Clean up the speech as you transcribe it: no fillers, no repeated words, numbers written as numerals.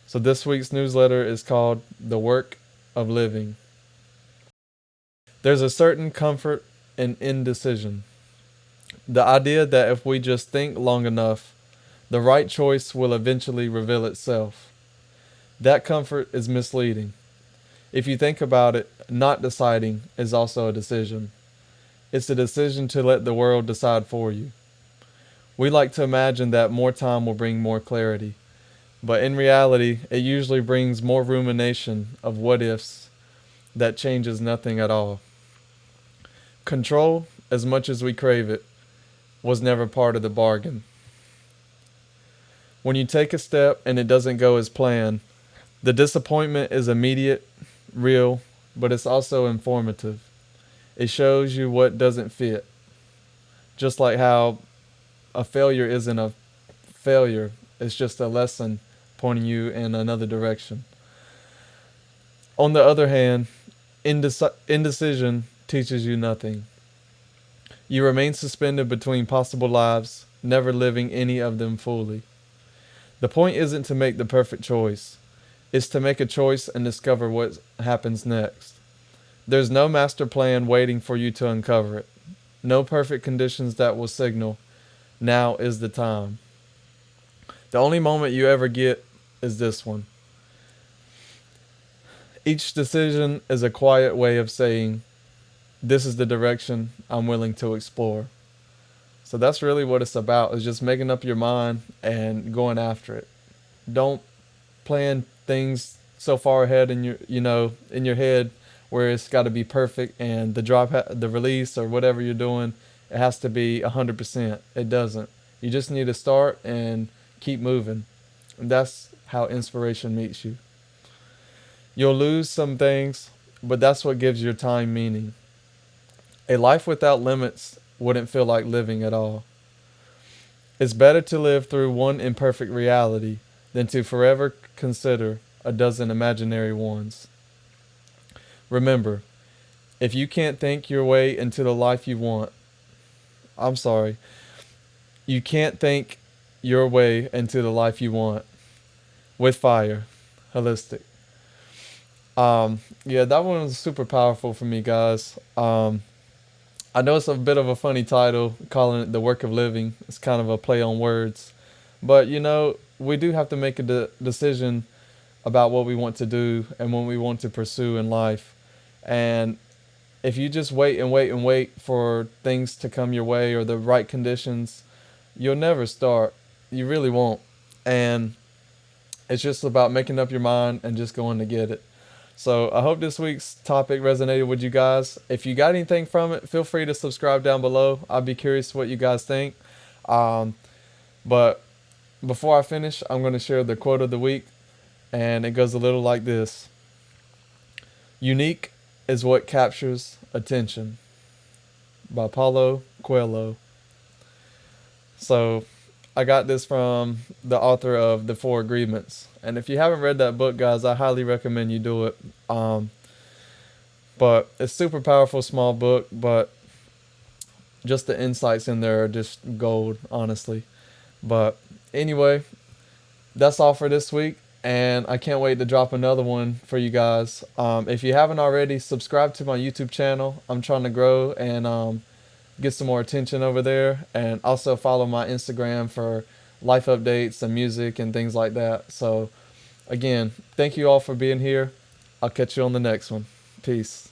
So this week's newsletter is called The Work of Living. There's a certain comfort in indecision. The idea that if we just think long enough, the right choice will eventually reveal itself. That comfort is misleading. If you think about it, not deciding is also a decision. It's a decision to let the world decide for you. We like to imagine that more time will bring more clarity, but in reality, it usually brings more rumination of what ifs that changes nothing at all. Control, as much as we crave it, was never part of the bargain. When you take a step and it doesn't go as planned, the disappointment is immediate, real, but it's also informative. It shows you what doesn't fit. Just like how a failure isn't a failure, it's just a lesson pointing you in another direction. On the other hand, indecision teaches you nothing. You remain suspended between possible lives, never living any of them fully. The point isn't to make the perfect choice. It's to make a choice and discover what happens next. There's no master plan waiting for you to uncover it. No perfect conditions that will signal, now is the time. The only moment you ever get is this one. Each decision is a quiet way of saying, this is the direction I'm willing to explore. So that's really what it's about, is just making up your mind and going after it. Don't plan things so far ahead in your head where it's got to be perfect and the release or whatever you're doing, it has to be 100%. It doesn't. You just need to start and keep moving. And that's how inspiration meets you. You'll lose some things, but that's what gives your time meaning. A life without limits wouldn't feel like living at all. It's better to live through one imperfect reality than to forever consider a dozen imaginary ones. Remember, if you can't think your way into the life you want, you can't think your way into the life you want. With fire, holistic. Yeah, that one was super powerful for me, guys. I know it's a bit of a funny title, calling it The Work of Living. It's kind of a play on words. But, we do have to make a decision about what we want to do and what we want to pursue in life. And if you just wait and wait and wait for things to come your way or the right conditions, you'll never start. You really won't. And it's just about making up your mind and just going to get it. So I hope this week's topic resonated with you guys. If you got anything from it, feel free to subscribe down below. I'd be curious what you guys think. But before I finish, I'm going to share the quote of the week. And it goes a little like this. Unique is what captures attention. By Paulo Coelho. So I got this from the author of The Four Agreements. And if you haven't read that book, guys, I highly recommend you do it. But it's super powerful, small book, but just the insights in there are just gold, honestly. But anyway, that's all for this week. And I can't wait to drop another one for you guys. If you haven't already, subscribe to my YouTube channel. I'm trying to grow and get some more attention over there. And also follow my Instagram for life updates and music and things like that. So again, thank you all for being here. I'll catch you on the next one. Peace.